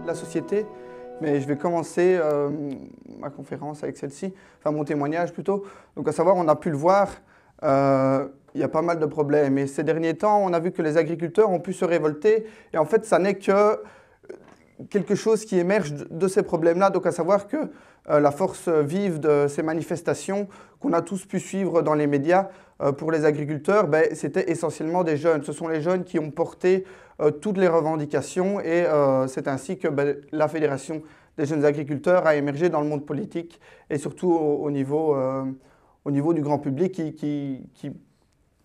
de la société, mais je vais commencer ma conférence avec celle-ci, enfin mon témoignage plutôt. Donc à savoir, on a pu le voir, il y a pas mal de problèmes. Et ces derniers temps, on a vu que les agriculteurs ont pu se révolter. Et en fait, ça n'est que quelque chose qui émerge de ces problèmes-là. Donc à savoir que la force vive de ces manifestations qu'on a tous pu suivre dans les médias pour les agriculteurs, ben, c'était essentiellement des jeunes. Ce sont les jeunes qui ont porté toutes les revendications et c'est ainsi que ben, la Fédération des jeunes agriculteurs a émergé dans le monde politique et surtout au niveau du grand public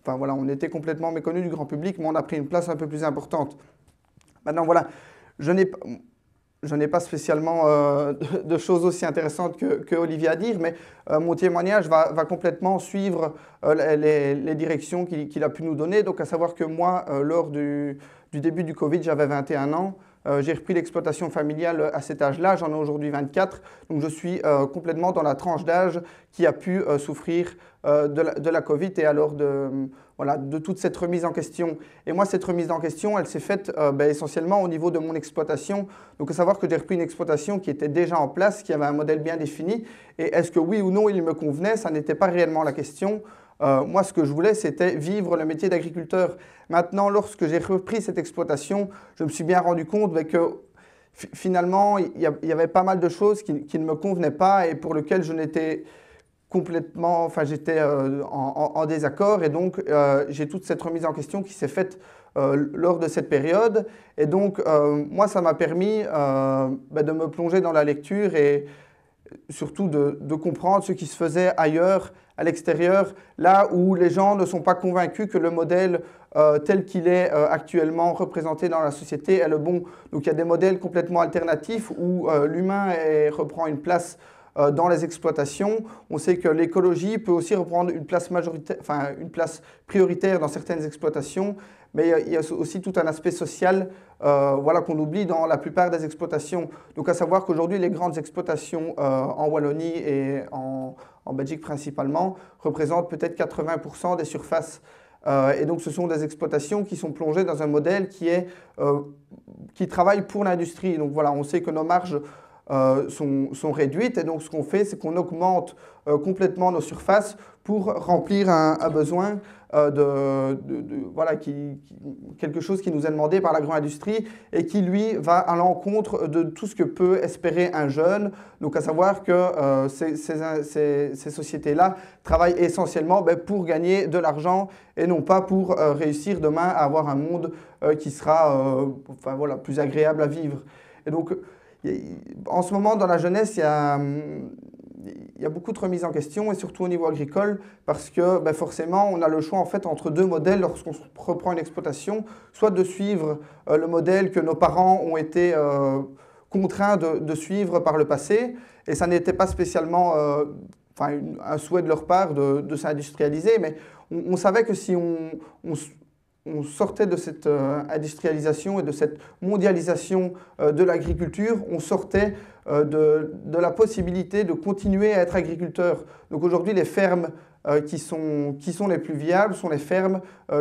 enfin, voilà, on était complètement méconnus du grand public, mais on a pris une place un peu plus importante. Maintenant, voilà, je n'ai pas spécialement de choses aussi intéressantes que Olivier à dire, mais mon témoignage va complètement suivre les directions qu'il a pu nous donner. Donc, à savoir que moi, lors du début du Covid, j'avais 21 ans. J'ai repris l'exploitation familiale à cet âge-là, j'en ai aujourd'hui 24, donc je suis complètement dans la tranche d'âge qui a pu souffrir de la Covid et alors de toute cette remise en question. Et moi, cette remise en question, elle s'est faite essentiellement au niveau de mon exploitation. Donc, à savoir que j'ai repris une exploitation qui était déjà en place, qui avait un modèle bien défini. Et est-ce que oui ou non il me convenait? Ça n'était pas réellement la question. Moi, ce que je voulais, c'était vivre le métier d'agriculteur. Maintenant, lorsque j'ai repris cette exploitation, je me suis bien rendu compte que finalement, il y avait pas mal de choses qui ne me convenaient pas et pour lesquelles je n'étais complètement, enfin, j'étais en désaccord. Et donc, j'ai toute cette remise en question qui s'est faite lors de cette période. Et donc, moi, ça m'a permis de me plonger dans la lecture et surtout de comprendre ce qui se faisait ailleurs, à l'extérieur, là où les gens ne sont pas convaincus que le modèle tel qu'il est actuellement représenté dans la société est le bon. Donc il y a des modèles complètement alternatifs où l'humain reprend une place dans les exploitations. On sait que l'écologie peut aussi reprendre une place une place prioritaire dans certaines exploitations, mais il y a aussi tout un aspect social qu'on oublie dans la plupart des exploitations. Donc à savoir qu'aujourd'hui, les grandes exploitations en Wallonie et en Belgique principalement représentent peut-être 80% des surfaces. Et donc ce sont des exploitations qui sont plongées dans un modèle qui travaille pour l'industrie. Donc voilà, on sait que nos marges sont réduites et donc ce qu'on fait, c'est qu'on augmente complètement nos surfaces pour remplir un besoin quelque chose qui nous est demandé par l'agro-industrie et qui, lui, va à l'encontre de tout ce que peut espérer un jeune. Donc, à savoir que ces sociétés-là travaillent essentiellement pour gagner de l'argent et non pas pour réussir demain à avoir un monde qui sera plus agréable à vivre. Et donc, en ce moment, dans la jeunesse, il y a beaucoup de remises en question et surtout au niveau agricole parce que forcément on a le choix en fait entre deux modèles lorsqu'on reprend une exploitation, soit de suivre le modèle que nos parents ont été contraints de suivre par le passé et ça n'était pas spécialement un souhait de leur part de s'industrialiser, mais on savait que si on sortait de cette industrialisation et de cette mondialisation de l'agriculture, on sortait de la possibilité de continuer à être agriculteur. Donc aujourd'hui, les fermes qui sont les plus viables sont les fermes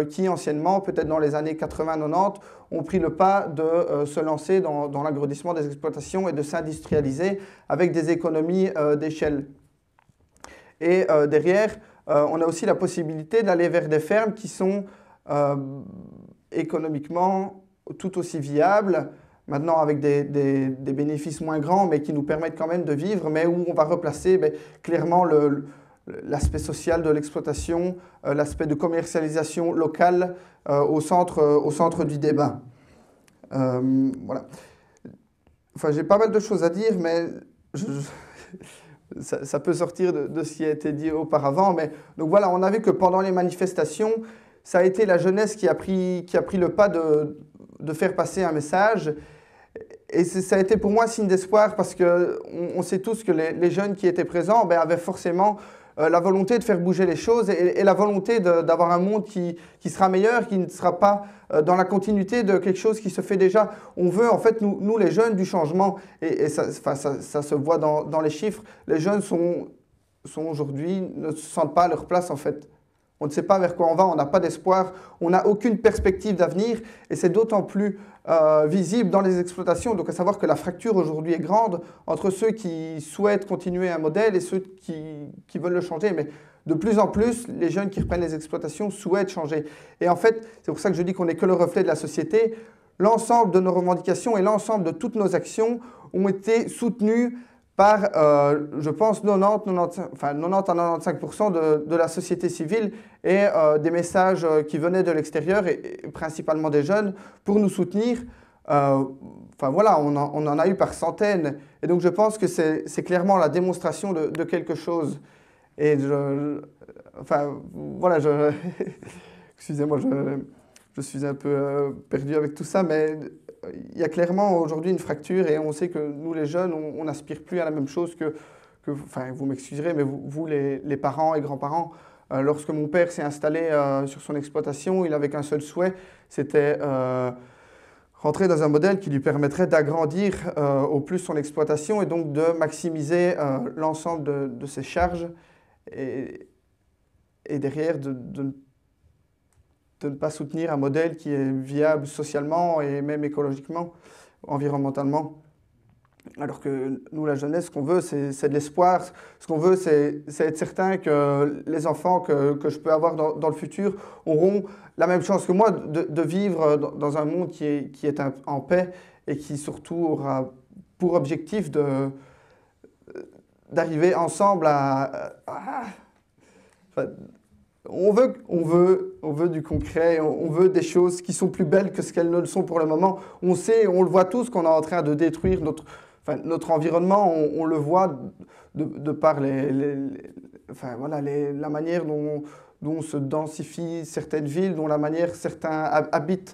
qui anciennement, peut-être dans les années 80-90, ont pris le pas de se lancer dans l'agrandissement des exploitations et de s'industrialiser avec des économies d'échelle. Et derrière, on a aussi la possibilité d'aller vers des fermes qui sont économiquement tout aussi viables, maintenant avec des bénéfices moins grands, mais qui nous permettent quand même de vivre, mais où on va replacer clairement l'aspect social de l'exploitation, l'aspect de commercialisation locale au centre du débat. Voilà. Enfin, j'ai pas mal de choses à dire, mais ça peut sortir de ce qui a été dit auparavant. Mais, donc voilà, on a vu que pendant les manifestations, ça a été la jeunesse qui a pris le pas de faire passer un message. Et ça a été pour moi signe d'espoir parce qu'on sait tous que les jeunes qui étaient présents avaient forcément la volonté de faire bouger les choses et la volonté d'avoir un monde qui sera meilleur, qui ne sera pas dans la continuité de quelque chose qui se fait déjà. On veut en fait, nous les jeunes, du changement. Et ça se voit dans les chiffres. Les jeunes sont aujourd'hui, ne se sentent pas à leur place en fait. On ne sait pas vers quoi on va, on n'a pas d'espoir, on n'a aucune perspective d'avenir et c'est d'autant plus visible dans les exploitations. Donc à savoir que la fracture aujourd'hui est grande entre ceux qui souhaitent continuer un modèle et ceux qui veulent le changer. Mais de plus en plus, les jeunes qui reprennent les exploitations souhaitent changer. Et en fait, c'est pour ça que je dis qu'on n'est que le reflet de la société. L'ensemble de nos revendications et l'ensemble de toutes nos actions ont été soutenues par, je pense, 90 à 95% de la société civile et des messages qui venaient de l'extérieur et principalement des jeunes pour nous soutenir. Enfin voilà, on en a eu par centaines. Et donc je pense que c'est clairement la démonstration de quelque chose. Et enfin voilà, excusez-moi, je suis un peu perdu avec tout ça, mais il y a clairement aujourd'hui une fracture et on sait que nous les jeunes, on n'aspire plus à la même chose enfin vous m'excuserez, mais vous les parents et grands-parents. Lorsque mon père s'est installé sur son exploitation, il n'avait qu'un seul souhait, c'était rentrer dans un modèle qui lui permettrait d'agrandir au plus son exploitation et donc de maximiser l'ensemble de ses charges et derrière de ne pas soutenir un modèle qui est viable socialement et même écologiquement, environnementalement. Alors que nous, la jeunesse, ce qu'on veut, c'est de l'espoir. Ce qu'on veut, c'est être certain que les enfants que je peux avoir dans le futur auront la même chance que moi de vivre dans un monde qui est en paix et qui surtout aura pour objectif d'arriver ensemble enfin, on veut du concret, on veut des choses qui sont plus belles que ce qu'elles ne le sont pour le moment. On sait, on le voit tous qu'on est en train de détruire notre environnement, on le voit de par enfin, voilà, la manière dont se densifient certaines villes, dont la manière certains habitent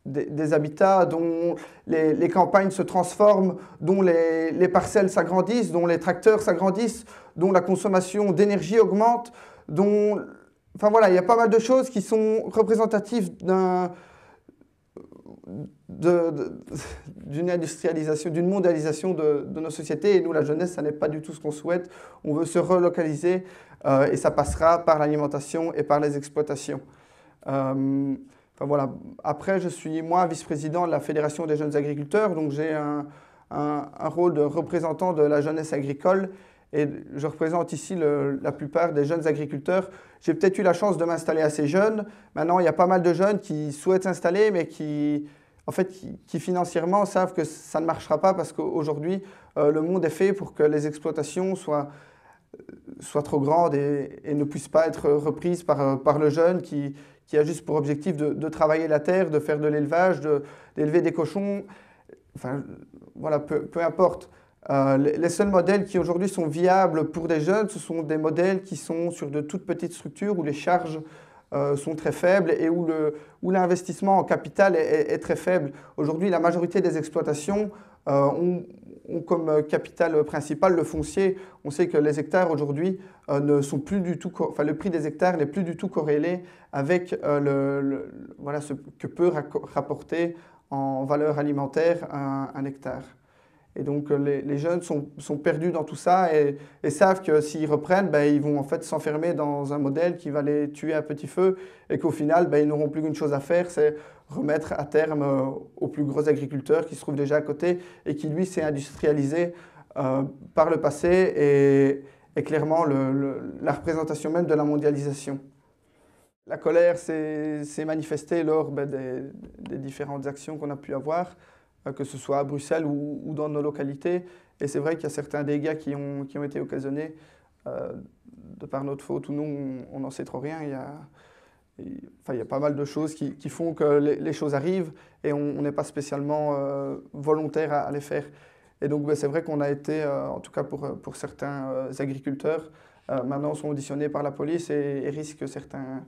des habitats, dont les campagnes se transforment, dont les parcelles s'agrandissent, dont les tracteurs s'agrandissent, dont la consommation d'énergie augmente, dont... Enfin voilà, il y a pas mal de choses qui sont représentatives d'une industrialisation, d'une mondialisation de nos sociétés. Et nous, la jeunesse, ça n'est pas du tout ce qu'on souhaite. On veut se relocaliser et ça passera par l'alimentation et par les exploitations. Enfin voilà. Après, je suis, moi, vice-président de la Fédération des jeunes agriculteurs. Donc j'ai un rôle de représentant de la jeunesse agricole. Et je représente ici la plupart des jeunes agriculteurs. J'ai peut-être eu la chance de m'installer assez jeune. Maintenant, il y a pas mal de jeunes qui souhaitent s'installer, mais qui financièrement savent que ça ne marchera pas parce qu'aujourd'hui, le monde est fait pour que les exploitations soient trop grandes et ne puissent pas être reprises par le jeune qui a juste pour objectif de travailler la terre, de faire de l'élevage, d'élever des cochons. Enfin, voilà, peu importe. Les seuls modèles qui aujourd'hui sont viables pour des jeunes, ce sont des modèles qui sont sur de toutes petites structures où les charges sont très faibles et où l'investissement en capital est très faible. Aujourd'hui, la majorité des exploitations ont comme capital principal le foncier. On sait que les hectares aujourd'hui ne sont plus du tout, enfin le prix des hectares n'est plus du tout corrélé avec voilà, ce que peut rapporter en valeur alimentaire un hectare. Et donc les jeunes sont perdus dans tout ça et savent que s'ils reprennent, ben, ils vont en fait s'enfermer dans un modèle qui va les tuer à petit feu et qu'au final, ben, ils n'auront plus qu'une chose à faire, c'est remettre à terme aux plus gros agriculteurs qui se trouvent déjà à côté et qui, lui, s'est industrialisé par le passé et clairement la représentation même de la mondialisation. La colère s'est manifestée lors des différentes actions qu'on a pu avoir, que ce soit à Bruxelles ou dans nos localités. Et c'est vrai qu'il y a certains dégâts qui ont été occasionnés de par notre faute ou nous, on n'en sait trop rien. Il y a pas mal de choses qui font que les choses arrivent et on n'est pas spécialement volontaire à les faire. Et donc c'est vrai qu'on a été, en tout cas pour certains agriculteurs, maintenant sont auditionnés par la police et risquent certaines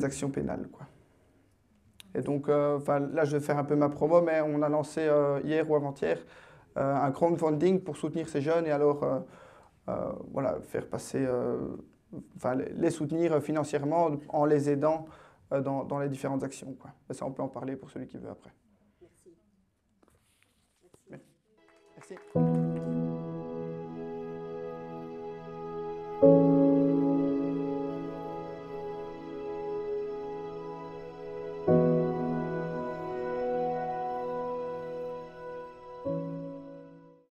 actions pénales, quoi. Et donc, là, je vais faire un peu ma promo, mais on a lancé hier ou avant-hier un crowdfunding pour soutenir ces jeunes et alors, voilà, faire passer, les soutenir financièrement en les aidant dans les différentes actions, quoi. Et ça, on peut en parler pour celui qui veut après. Merci. Merci.